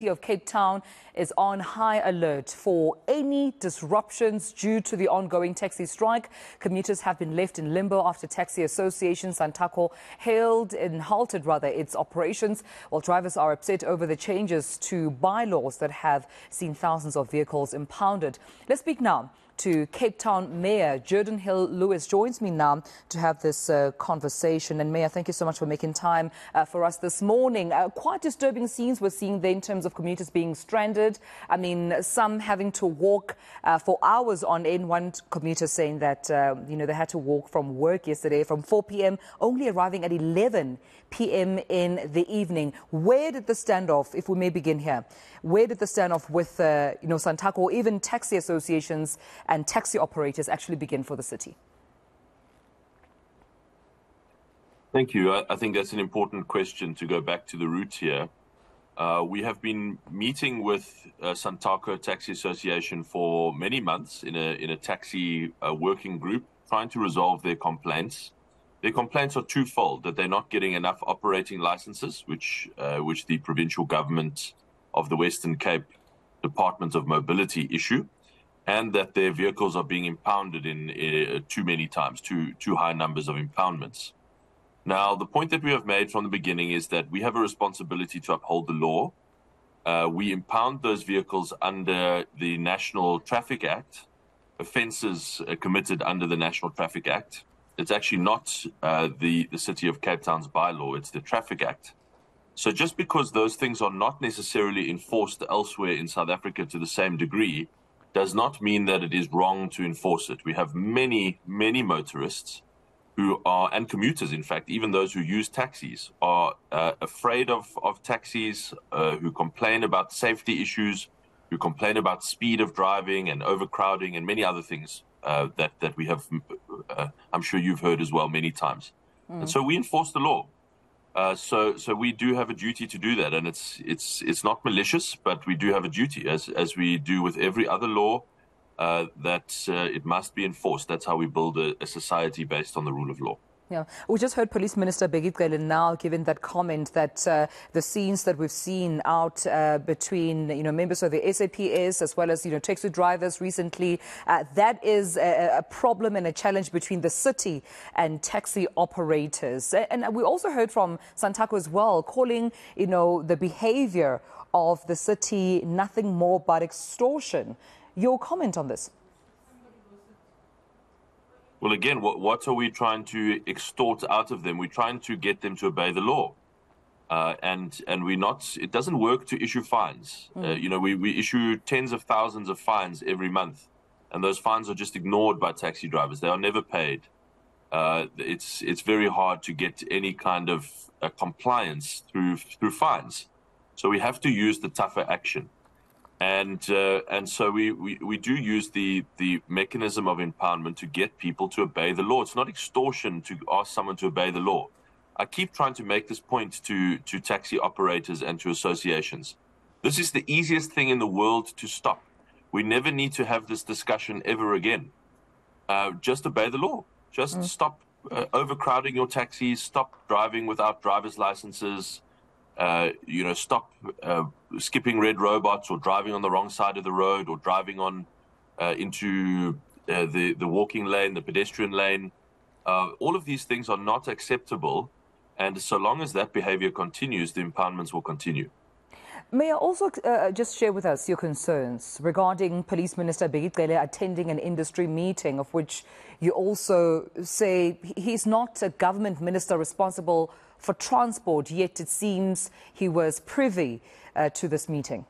Of Cape Town is on high alert for any disruptions due to the ongoing taxi strike. Commuters have been left in limbo after taxi association Santaco halted its operations, while drivers are upset over the changes to bylaws that have seen thousands of vehicles impounded. Let's speak now to Cape Town Mayor Geordin Lewis joins me now to have this conversation. And Mayor, thank you so much for making time for us this morning. Quite disturbing scenes we're seeing there in terms of commuters being stranded. I mean, some having to walk for hours on end. One commuter saying that, they had to walk from work yesterday from 4 p.m., only arriving at 11 p.m. in the evening. Where did the standoff, if we may begin here, where did the standoff with, Santaco or even taxi associations and taxi operators actually begin for the city? Thank you. I think that's an important question to go back to the roots here. We have been meeting with Santaco Taxi Association for many months in a taxi working group, trying to resolve their complaints. Their complaints are twofold: that they're not getting enough operating licenses, which the provincial government of the Western Cape Department of Mobility issue, and that their vehicles are being impounded in too many times, too high numbers of impoundments. Now, the point that we have made from the beginning is that we have a responsibility to uphold the law. We impound those vehicles under the National Traffic Act, offences committed under the National Traffic Act. It's actually not the City of Cape Town's bylaw, it's the Traffic Act. So just because those things are not necessarily enforced elsewhere in South Africa to the same degree, does not mean that it is wrong to enforce it. We have many motorists who are, and commuters in fact, even those who use taxis, are afraid of taxis, who complain about safety issues, who complain about speed of driving and overcrowding and many other things that we have, I'm sure you've heard as well many times. And so we enforce the law. So we do have a duty to do that, and it's not malicious, but we do have a duty, as we do with every other law, that it must be enforced. That's how we build a society based on the rule of law. Yeah, we just heard Police Minister Geordin now giving that comment that the scenes that we've seen out between members of the SAPS as well as taxi drivers recently, that is a problem and a challenge between the city and taxi operators. And we also heard from Santaco as well, calling the behaviour of the city nothing more but extortion. Your comment on this? Well, again, what are we trying to extort out of them? We're trying to get them to obey the law. And we're not, it doesn't work to issue fines. We issue tens of thousands of fines every month, and those fines are just ignored by taxi drivers. They are never paid. It's very hard to get any kind of compliance through fines. So we have to use the tougher action. And so we do use the mechanism of impoundment to get people to obey the law. It's not extortion to ask someone to obey the law. I keep trying to make this point to taxi operators and to associations. This is the easiest thing in the world to stop. We never need to have this discussion ever again. Just obey the law. Just stop overcrowding your taxis, stop driving without driver's licenses, stop skipping red robots or driving on the wrong side of the road or driving on into the walking lane, the pedestrian lane. All of these things are not acceptable. And so long as that behavior continues, the impoundments will continue. May I also just share with us your concerns regarding Police Minister Geordin attending an industry meeting, of which you also say he's not a government minister responsible for transport, yet it seems he was privy to this meeting?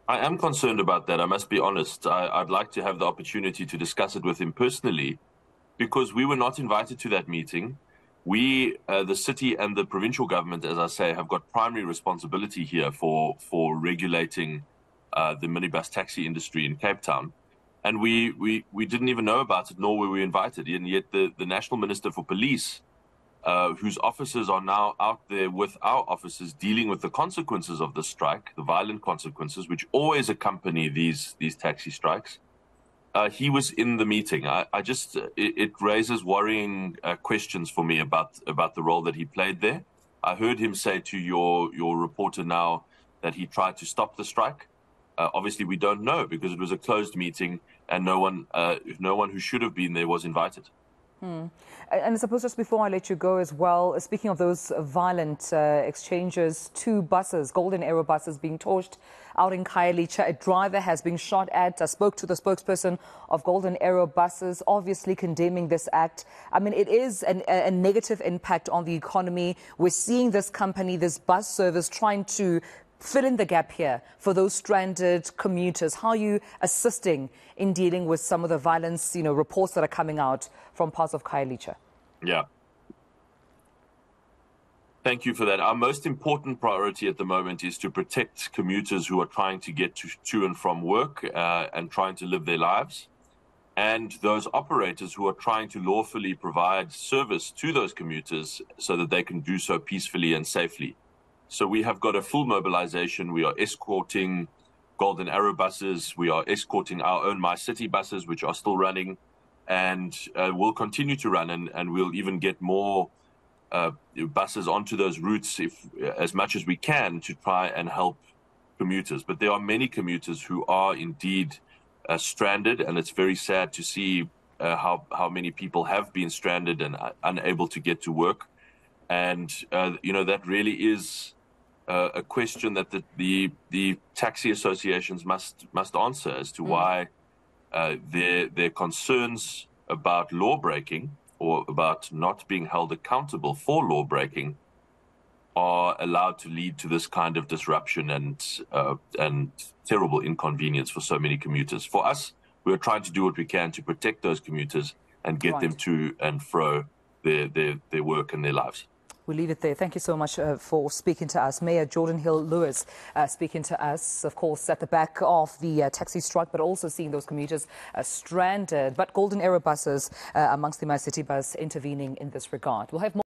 I am concerned about that, I must be honest. I'd like to have the opportunity to discuss it with him personally, because we were not invited to that meeting. We, the city and the provincial government, as I say, have got primary responsibility here for regulating the minibus taxi industry in Cape Town. And we didn't even know about it, nor were we invited. And yet the National Minister for Police, whose officers are now out there with our officers dealing with the consequences of the strike, the violent consequences, which always accompany these taxi strikes. He was in the meeting. It raises worrying questions for me about the role that he played there. I heard him say to your reporter now that he tried to stop the strike. Obviously, we don't know because it was a closed meeting and no one who should have been there was invited. And I suppose just before I let you go as well, speaking of those violent exchanges, 2 buses, Golden Arrow buses, being torched out in Khayelitsha. A driver has been shot at. I spoke to the spokesperson of Golden Arrow buses, obviously condemning this act. I mean, it is a negative impact on the economy. We're seeing this company, this bus service, trying to fill in the gap here for those stranded commuters. How are you assisting in dealing with some of the violence, reports that are coming out from parts of Khayelitsha? Yeah. Thank you for that. Our most important priority at the moment is to protect commuters who are trying to get to and from work and trying to live their lives, and those operators who are trying to lawfully provide service to those commuters so that they can do so peacefully and safely. So we have got a full mobilization. We are escorting Golden Arrow buses. We are escorting our own My City buses, which are still running, and we'll continue to run, and we'll even get more buses onto those routes as much as we can to try and help commuters. But there are many commuters who are indeed stranded, and it's very sad to see how many people have been stranded and unable to get to work. And, that really is a question that the taxi associations must answer as to why their concerns about law breaking or about not being held accountable for law breaking are allowed to lead to this kind of disruption and terrible inconvenience for so many commuters. For us, we're trying to do what we can to protect those commuters and get them to and fro their work and their lives. We'll leave it there. Thank you so much for speaking to us. Mayor Geordin Lewis speaking to us, of course, at the back of the taxi strike, but also seeing those commuters stranded. But Golden Arrow buses amongst the My City bus intervening in this regard. We'll have more.